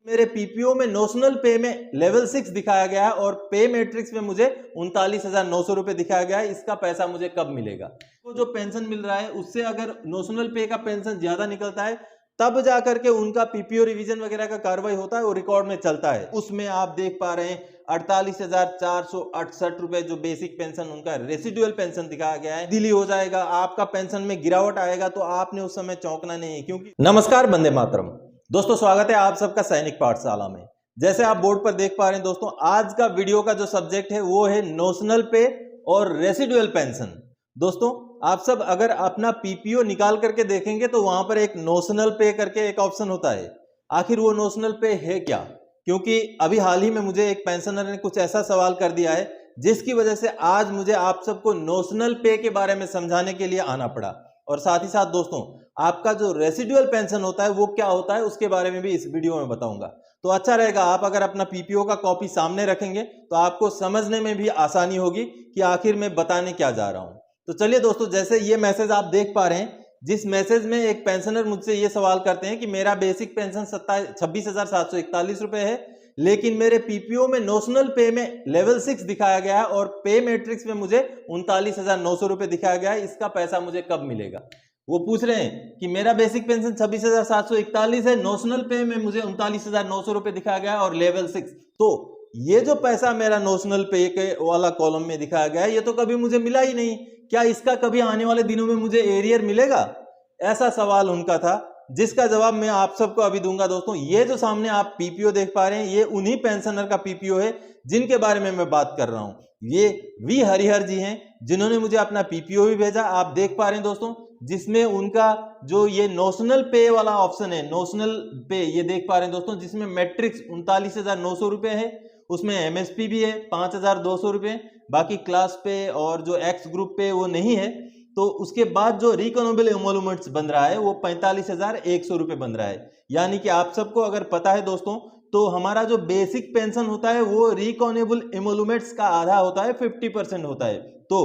मेरे पीपीओ में नोशनल पे में लेवल 6 दिखाया गया है और पे मैट्रिक्स में मुझे 39,900 रुपए दिखाया गया है। इसका पैसा मुझे कब मिलेगा? तो जो पेंशन मिल रहा है उससे अगर नोशनल पे का पेंशन ज्यादा निकलता है तब जाकर के उनका पीपीओ रिवीजन वगैरह का कार्रवाई होता है, वो रिकॉर्ड में चलता है। उसमें आप देख पा रहे हैं 48,468 रुपए जो बेसिक पेंशन उनका रेसिडुअल पेंशन दिखाया गया है। दिल्ली हो जाएगा, आपका पेंशन में गिरावट आएगा तो आपने उस समय चौंकना नहीं है, क्योंकि नमस्कार, वंदे मातरम दोस्तों, स्वागत है आप सबका सैनिक पाठशाला में। जैसे आप बोर्ड पर देख पा रहे हैं दोस्तों, आज का वीडियो का जो सब्जेक्ट है वो है नोशनल पे और रेसिडुअल पेंशन। दोस्तों, आप सब अगर अपना पीपीओ निकाल करके देखेंगे तो वहां पर एक नोशनल पे करके एक ऑप्शन होता है। आखिर वो नोशनल पे है क्या? क्योंकि अभी हाल ही में मुझे एक पेंशनर ने कुछ ऐसा सवाल कर दिया है जिसकी वजह से आज मुझे आप सबको नोशनल पे के बारे में समझाने के लिए आना पड़ा। और साथ ही साथ दोस्तों, आपका जो रेसिडुअल पेंशन होता है वो क्या होता है उसके बारे में भी इस वीडियो में बताऊंगा। तो अच्छा रहेगा आप अगर अपना पीपीओ का कॉपी सामने रखेंगे तो आपको समझने में भी आसानी होगी कि आखिर मैं बताने क्या जा रहा हूं। तो चलिए दोस्तों, जैसे ये मैसेज आप देख पा रहे हैं, जिस मैसेज में एक पेंशनर मुझसे ये सवाल करते हैं कि मेरा बेसिक पेंशन 26,741 रुपए है, लेकिन मेरे पीपीओ में नोशनल पे में लेवल 6 दिखाया गया है और पे मैट्रिक्स में मुझे 39,900 रुपए दिखाया गया है। इसका पैसा मुझे कब मिलेगा? वो पूछ रहे हैं कि मेरा बेसिक पेंशन 26,741 है, नोशनल पे में मुझे 39,900 रुपए दिखाया गया है और लेवल 6। तो ये जो पैसा मेरा नोशनल पे के वाला कॉलम में दिखाया गया है ये तो कभी मुझे मिला ही नहीं। क्या इसका कभी आने वाले दिनों में मुझे एरियर मिलेगा? ऐसा सवाल उनका था, जिसका जवाब मैं आप सबको अभी दूंगा। दोस्तों, ये जो सामने आप पीपीओ देख पा रहे हैं ये उन्हीं पेंशनर का पीपीओ है जिनके बारे में मैं बात कर रहा हूं। ये वी हरिहर जी हैं जिन्होंने मुझे अपना पीपीओ भी भेजा। आप देख पा रहे हैं दोस्तों, जिसमें उनका जो ये नोशनल पे वाला ऑप्शन है, नोशनल पे ये देख पा रहे हैं दोस्तों, जिसमें मैट्रिक्स 39,900 रुपए है, उसमें एमएसपी भी है 5,200 रुपए, बाकी क्लास पे और जो एक्स ग्रुप पे वो नहीं है। तो उसके बाद जो रिकॉनेबल एमोलुमेंट्स बन रहा है वो 45,100 रुपए बन रहा है। यानी कि आप सबको अगर पता है दोस्तों, तो हमारा जो बेसिक पेंशन होता है वो रिकॉनेबल एमोलुमेंट्स का आधा होता है, 50% होता है। तो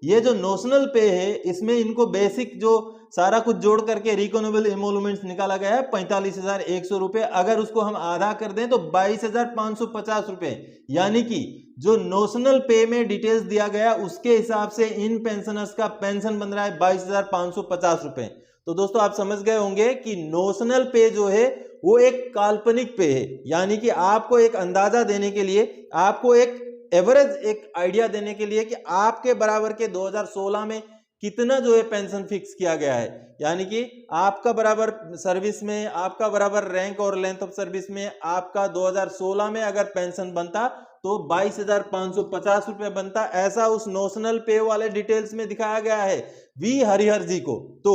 ये जो नोशनल पे है इसमें इनको बेसिक जो सारा कुछ जोड़ करके रिकॉनेबल एमोलुमेंट्स निकाला गया है 45,100 रुपए। अगर उसको हम आधा कर दें तो 22,550 रुपए, यानी कि जो नोशनल पे में डिटेल्स दिया गया उसके हिसाब से इन पेंशनर्स का पेंशन बन रहा है 22,550 रुपए। तो दोस्तों, आप समझ गए होंगे कि नोशनल पे जो है वो एक काल्पनिक पे है, यानी कि आपको एक अंदाजा देने के लिए, आपको एक एवरेज एक आइडिया देने के लिए कि आपके बराबर के 2016 में कितना जो है पेंशन फिक्स किया गया है। यानी कि आपका बराबर सर्विस में, आपका बराबर रैंक और लेंथ ऑफ सर्विस में आपका 2016 में अगर पेंशन बनता तो 22,550 रुपए बनता। ऐसा उस नोशनल पे वाले डिटेल्स में दिखाया गया है वी हरिहर जी को। तो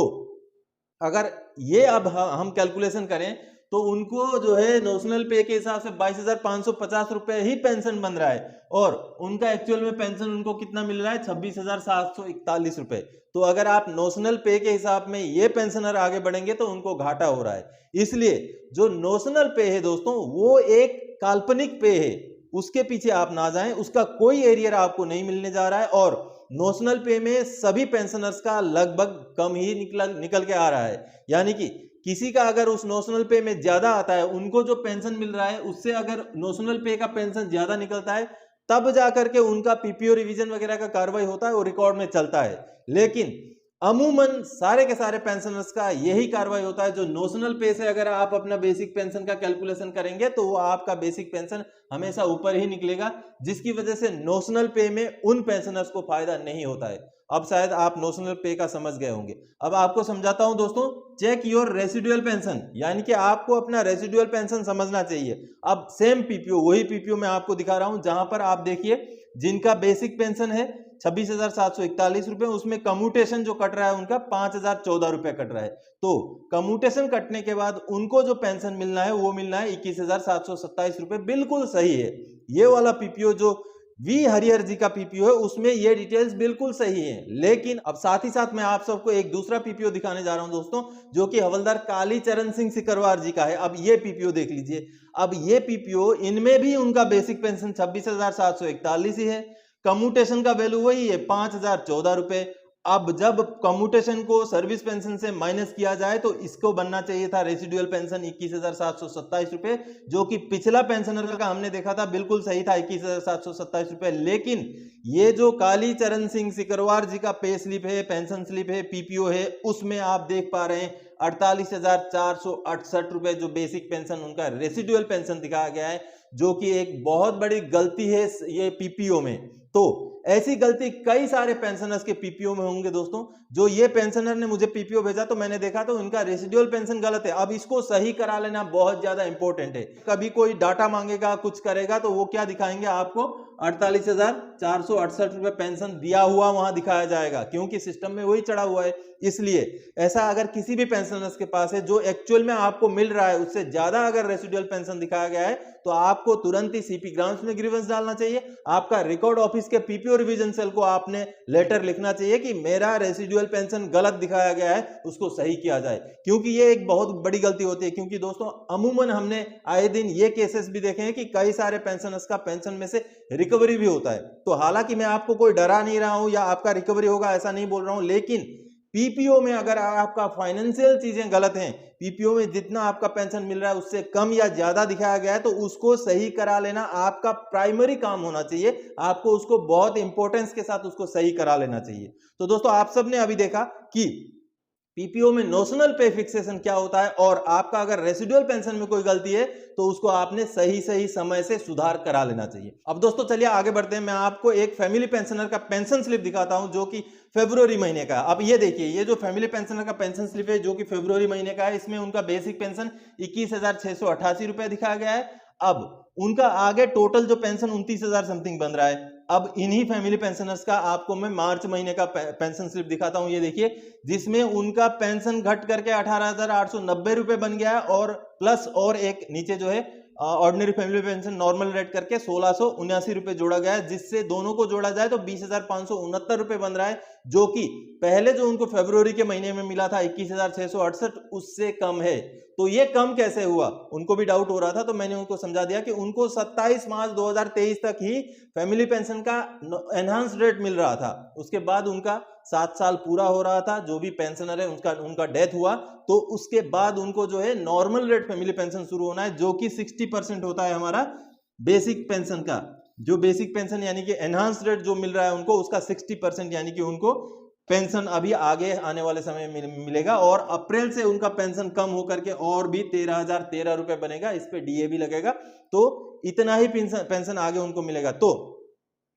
अगर ये अब हम कैलकुलेशन करें तो उनको जो है नोशनल पे के हिसाब से 22,550 रुपए ही पेंशन बन रहा है और उनका एक्चुअल में पेंशन उनको कितना मिल रहा है? 26,741 रुपए। तो अगर आप नोशनल पे के हिसाब में ये पेंशनर आगे बढ़ेंगे तो उनको घाटा हो रहा है। इसलिए जो नोशनल पे है दोस्तों वो एक काल्पनिक पे है, उसके पीछे आप ना जाएं, उसका कोई एरियर आपको नहीं मिलने जा रहा है। और नोशनल पे में सभी पेंशनर्स का लगभग कम ही निकल के आ रहा है। यानी कि किसी का अगर उस नोशनल पे में ज्यादा आता है, उनको जो पेंशन मिल रहा है उससे अगर नोशनल पे का पेंशन ज्यादा निकलता है तब जाकर के उनका पीपीओ रिवीजन वगैरह का कार्रवाई होता है, वो रिकॉर्ड में चलता है। लेकिन अमूमन सारे के सारे पेंशनर्स का यही कार्रवाई होता है। जो नोशनल पे से अगर आप अपना बेसिक पेंशन का कैलकुलेशन करेंगे तो वो आपका बेसिक पेंशन हमेशा ऊपर ही निकलेगा, जिसकी वजह से नोशनल पे में उन पेंशनर्स को फायदा नहीं होता है। अब शायद आप नोशनल पे का समझ गए होंगे। अब आपको समझाता हूं दोस्तों, चेक योर रेसिडुअल पेंशन, यानी कि आपको अपना रेसिडुअल पेंशन समझना चाहिए। अब सेम पीपीओ, वही पीपीओ मैं आपको दिखा रहा हूं, जहां पर आप देखिए जिनका बेसिक पेंशन है 26,741 रुपए, उसमें कम्यूटेशन जो कट रहा है उनका 5,014 रुपए कट रहा है। तो कम्यूटेशन कटने के बाद उनको जो पेंशन मिलना है वो मिलना है 21,727 रुपए। बिल्कुल सही है। ये वाला पीपीओ जो वी हरिहर जी का पीपीओ है उसमें ये डिटेल्स बिल्कुल सही है। लेकिन अब साथ ही साथ मैं आप सबको एक दूसरा पीपीओ दिखाने जा रहा हूं दोस्तों, जो कि हवलदार कालीचरण सिंह सिकरवार जी का है। अब ये पीपीओ देख लीजिए। अब ये पीपीओ, इनमें भी उनका बेसिक पेंशन 26,741 ही है, कम्यूटेशन का वैल्यू वही है 5,014 रुपए। अब जब कम्यूटेशन को सर्विस पेंशन से माइनस किया जाए तो इसको बनना चाहिए था रेसिडुअल पेंशन 21,727 रुपए, जो कि पिछला पेंशनर का हमने देखा था बिल्कुल सही था 21,727 रुपए। लेकिन ये जो काली चरण सिंह सिकरवार जी का पे स्लिप है, पेंशन स्लिप है, पीपीओ है, उसमें आप देख पा रहे हैं 48,468 रुपए जो बेसिक पेंशन उनका रेसिडुअल पेंशन दिखाया गया है, जो कि एक बहुत बड़ी गलती है ये पीपीओ में। तो ऐसी गलती कई सारे पेंशनर्स के पीपीओ में होंगे दोस्तों। जो ये पेंशनर ने मुझे पीपीओ भेजा तो मैंने देखा तो इनका रेसिडुअल पेंशन गलत है। अब इसको सही करा लेना बहुत ज्यादा इंपॉर्टेंट है। कभी कोई डाटा मांगेगा, कुछ करेगा तो वो क्या दिखाएंगे आपको 48,468 रुपए पेंशन दिया हुआ वहां दिखाया जाएगा, क्योंकि सिस्टम में वही चढ़ा हुआ है। इसलिए ऐसा अगर किसी भी पेंशनर्स के पास है जो एक्चुअल में आपको मिल रहा है उससे ज्यादा अगर रेसिडुअल पेंशन दिखाया गया है तो आपको तुरंत ही सीपी ग्राउंड्स में ग्रीवेंस डालना चाहिए। आपका रिकॉर्ड ऑफिस के पीपीओ रिवीजन सेल को आपने लेटर लिखना चाहिए कि मेरा रेसिडुअल पेंशन गलत दिखाया गया है, उसको सही किया जाए, क्योंकि ये एक बहुत बड़ी गलती होती है। क्योंकि दोस्तों अमूमन हमने आए दिन ये केसेस भी देखे हैं कि कई सारे पेंशनर्स का पेंशन में से रिकवरी भी होता है। तो हालांकि मैं आपको कोई डरा नहीं रहा हूं या आपका रिकवरी होगा ऐसा नहीं बोल रहा हूं, लेकिन पीपीओ में अगर आपका फाइनेंशियल चीजें गलत हैं, पीपीओ में जितना आपका पेंशन मिल रहा है उससे कम या ज्यादा दिखाया गया है, तो उसको सही करा लेना आपका प्राइमरी काम होना चाहिए। आपको उसको बहुत इंपॉर्टेंस के साथ उसको सही करा लेना चाहिए। तो दोस्तों आप सबने अभी देखा कि पीपीओ में नोशनल पे फिक्सेशन क्या होता है, और आपका अगर रेसिडुअल पेंशन में कोई गलती है तो उसको आपने सही समय से सुधार करा लेना चाहिए। अब दोस्तों चलिए आगे बढ़ते हैं। मैं आपको एक फैमिली पेंशनर का पेंशन स्लिप दिखाता हूं जो कि फरवरी महीने का। अब ये देखिए, ये जो फैमिली पेंशनर का पेंशन स्लिप है जो कि फरवरी महीने का है, इसमें उनका बेसिक पेंशन 21,688 रुपए दिखाया गया है। अब उनका आगे टोटल जो पेंशन 29,000 समथिंग बन रहा है। अब इन्हीं फैमिली पेंशनर्स का आपको मैं मार्च महीने का पेंशन स्लिप दिखाता हूं, ये देखिए, जिसमें उनका पेंशन घट करके 18,890 रुपए बन गया है, और प्लस और एक नीचे जो है ordinary family pension normal rate करके 1679 रुपए जोड़ा गया है, जिससे दोनों को जोड़ा जाए तो 20,569 रुपए बन रहा है, जो कि पहले जो उनको फरवरी के महीने में मिला था 21,668 उससे कम है। तो ये कम कैसे हुआ, उनको भी डाउट हो रहा था, तो मैंने उनको समझा दिया कि उनको 27 मार्च 2023 तक ही फैमिली पेंशन का एनहांस रेट मिल रहा था। उसके बाद उनका 7 साल पूरा हो रहा था, जो भी पेंशनर है उनका डेथ हुआ, तो उसके बाद उनको जो है नॉर्मल रेट फैमिली पेंशन शुरू होना है, जो कि 60% होता है हमारा बेसिक पेंशन का। जो बेसिक पेंशन यानी कि एनहांस रेट जो मिल रहा है उनको, उसका 60% यानी कि उनको पेंशन अभी आगे आने वाले समय में मिलेगा, और अप्रैल से उनका पेंशन कम होकर के और भी 13,013 रुपए बनेगा। इस पे डीए भी लगेगा, तो इतना ही पेंशन आगे उनको मिलेगा। तो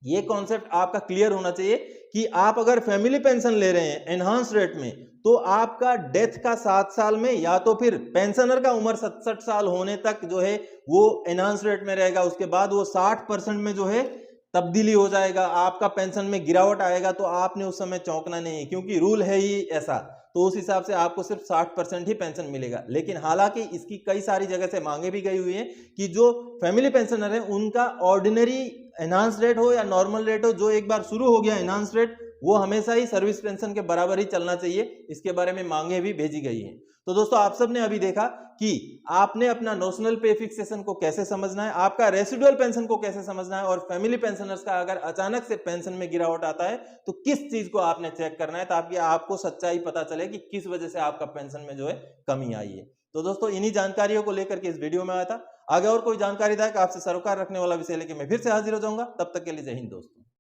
ये कॉन्सेप्ट आपका क्लियर होना चाहिए कि आप अगर फैमिली पेंशन ले रहे हैं एनहांस रेट में, तो आपका डेथ का 7 साल में या तो फिर पेंशनर का उम्र 67 साल होने तक जो है वो एनहांस रेट में रहेगा, उसके बाद वो 60% में जो है तब्दीली हो जाएगा, आपका पेंशन में गिरावट आएगा। तो आपने उस समय चौंकना नहीं है, क्योंकि रूल है ही ऐसा। तो उस हिसाब से आपको सिर्फ 60% ही पेंशन मिलेगा। लेकिन हालांकि इसकी कई सारी जगह से मांगे भी गई हुई है कि जो फैमिली पेंशनर है उनका ऑर्डिनरी एनहांस रेट हो या नॉर्मल रेट हो, जो एक बार शुरू हो गया एनहांस रेट, वो हमेशा ही सर्विस पेंशन के बराबर ही चलना चाहिए। इसके बारे में मांगे भी भेजी गई हैं। तो दोस्तों आप सबने अभी देखा कि आपने अपना नोशनल पे फिक्सेशन को कैसे समझना है, आपका रेसिडुअल पेंशन को कैसे समझना है, और फैमिली पेंशनर्स का अगर अचानक से पेंशन में गिरावट आता है तो किस चीज को आपने चेक करना है, ताकि आपको सच्चाई पता चले कि किस वजह से आपका पेंशन में जो है कमी आई है। तो दोस्तों इन्हीं जानकारियों को लेकर के इस वीडियो में आया था। आगे और कोई जानकारीदायक आपसे सरोकार रखने वाला विषय लेकर मैं फिर से हाजिर हो जाऊंगा। तब तक के लिए जय हिंद दोस्तों।